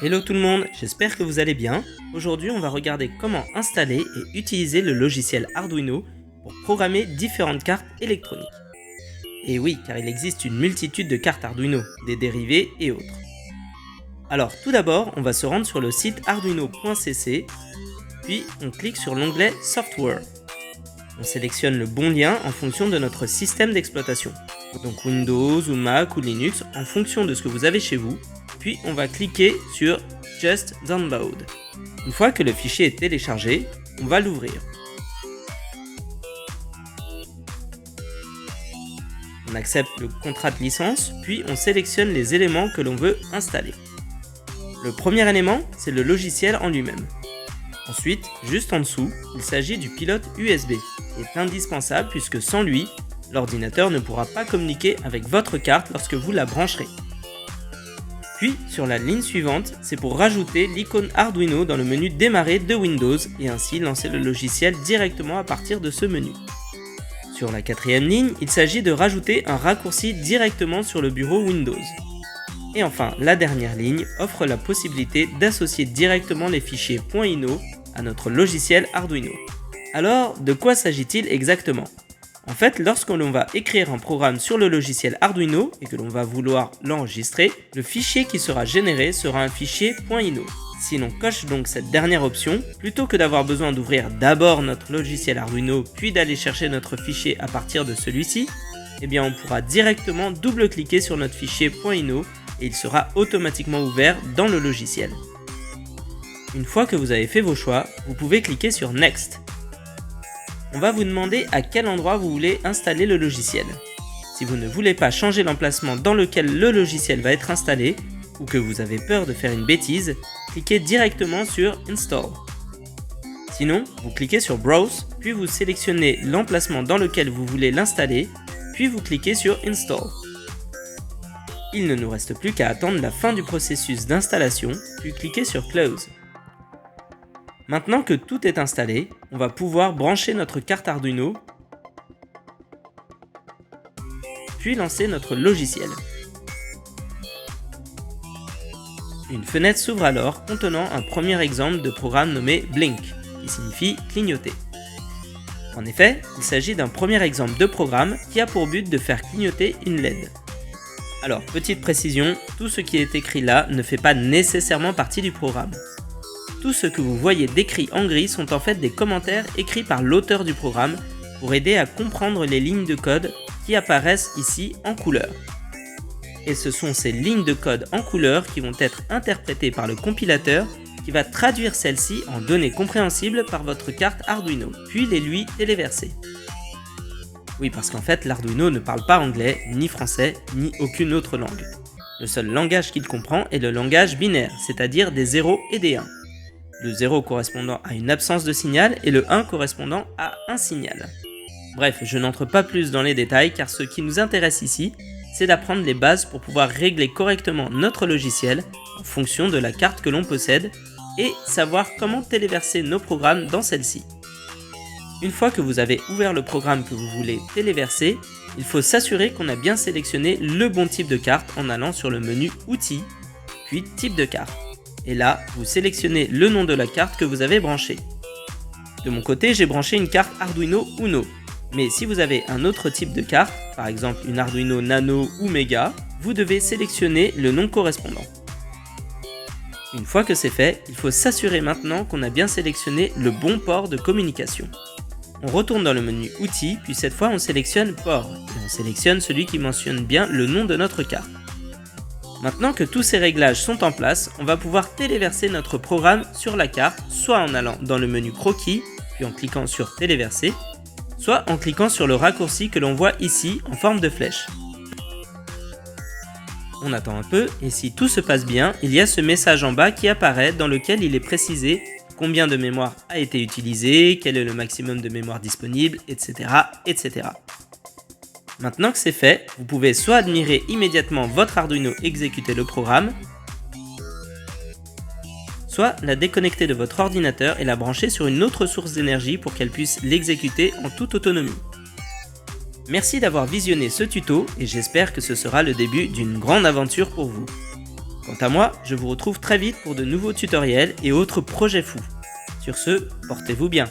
Hello tout le monde, j'espère que vous allez bien. Aujourd'hui, on va regarder comment installer et utiliser le logiciel Arduino pour programmer différentes cartes électroniques. Et oui, car il existe une multitude de cartes Arduino, des dérivés et autres. Alors tout d'abord, on va se rendre sur le site arduino.cc, puis on clique sur l'onglet Software. On sélectionne le bon lien en fonction de notre système d'exploitation. Donc Windows ou Mac ou Linux en fonction de ce que vous avez chez vous. Puis on va cliquer sur Just Download. Une fois que le fichier est téléchargé, on va l'ouvrir. On accepte le contrat de licence, puis on sélectionne les éléments que l'on veut installer. Le premier élément, c'est le logiciel en lui-même. Ensuite, juste en dessous, il s'agit du pilote USB, qui est indispensable puisque sans lui, l'ordinateur ne pourra pas communiquer avec votre carte lorsque vous la brancherez. Puis, sur la ligne suivante, c'est pour rajouter l'icône Arduino dans le menu Démarrer de Windows et ainsi lancer le logiciel directement à partir de ce menu. Sur la quatrième ligne, il s'agit de rajouter un raccourci directement sur le bureau Windows. Et enfin, la dernière ligne offre la possibilité d'associer directement les fichiers .ino à notre logiciel Arduino. Alors, de quoi s'agit-il exactement ? En fait, lorsque l'on va écrire un programme sur le logiciel Arduino et que l'on va vouloir l'enregistrer, le fichier qui sera généré sera un fichier .ino. Si l'on coche donc cette dernière option, plutôt que d'avoir besoin d'ouvrir d'abord notre logiciel Arduino puis d'aller chercher notre fichier à partir de celui-ci, eh bien on pourra directement double-cliquer sur notre fichier .ino et il sera automatiquement ouvert dans le logiciel. Une fois que vous avez fait vos choix, vous pouvez cliquer sur Next. On va vous demander à quel endroit vous voulez installer le logiciel. Si vous ne voulez pas changer l'emplacement dans lequel le logiciel va être installé, ou que vous avez peur de faire une bêtise, cliquez directement sur Install. Sinon, vous cliquez sur Browse, puis vous sélectionnez l'emplacement dans lequel vous voulez l'installer, puis vous cliquez sur Install. Il ne nous reste plus qu'à attendre la fin du processus d'installation, puis cliquer sur Close. Maintenant que tout est installé, on va pouvoir brancher notre carte Arduino, puis lancer notre logiciel. Une fenêtre s'ouvre alors contenant un premier exemple de programme nommé Blink, qui signifie clignoter. En effet, il s'agit d'un premier exemple de programme qui a pour but de faire clignoter une LED. Alors, petite précision, tout ce qui est écrit là ne fait pas nécessairement partie du programme. Tout ce que vous voyez décrit en gris sont en fait des commentaires écrits par l'auteur du programme pour aider à comprendre les lignes de code qui apparaissent ici en couleur. Et ce sont ces lignes de code en couleur qui vont être interprétées par le compilateur qui va traduire celles-ci en données compréhensibles par votre carte Arduino, puis les lui téléverser. Oui, parce qu'en fait, l'Arduino ne parle pas anglais, ni français, ni aucune autre langue. Le seul langage qu'il comprend est le langage binaire, c'est-à-dire des 0 et des 1. Le 0 correspondant à une absence de signal et le 1 correspondant à un signal. Bref, je n'entre pas plus dans les détails car ce qui nous intéresse ici, c'est d'apprendre les bases pour pouvoir régler correctement notre logiciel en fonction de la carte que l'on possède et savoir comment téléverser nos programmes dans celle-ci. Une fois que vous avez ouvert le programme que vous voulez téléverser, il faut s'assurer qu'on a bien sélectionné le bon type de carte en allant sur le menu Outils, puis Type de carte. Et là, vous sélectionnez le nom de la carte que vous avez branchée. De mon côté, j'ai branché une carte Arduino Uno. Mais si vous avez un autre type de carte, par exemple une Arduino Nano ou Mega, vous devez sélectionner le nom correspondant. Une fois que c'est fait, il faut s'assurer maintenant qu'on a bien sélectionné le bon port de communication. On retourne dans le menu Outils, puis cette fois on sélectionne Port, et on sélectionne celui qui mentionne bien le nom de notre carte. Maintenant que tous ces réglages sont en place, on va pouvoir téléverser notre programme sur la carte, soit en allant dans le menu Croquis, puis en cliquant sur Téléverser, soit en cliquant sur le raccourci que l'on voit ici en forme de flèche. On attend un peu, et si tout se passe bien, il y a ce message en bas qui apparaît dans lequel il est précisé combien de mémoire a été utilisé, quel est le maximum de mémoire disponible, etc. etc. Maintenant que c'est fait, vous pouvez soit admirer immédiatement votre Arduino exécuter le programme, soit la déconnecter de votre ordinateur et la brancher sur une autre source d'énergie pour qu'elle puisse l'exécuter en toute autonomie. Merci d'avoir visionné ce tuto et j'espère que ce sera le début d'une grande aventure pour vous. Quant à moi, je vous retrouve très vite pour de nouveaux tutoriels et autres projets fous. Sur ce, portez-vous bien.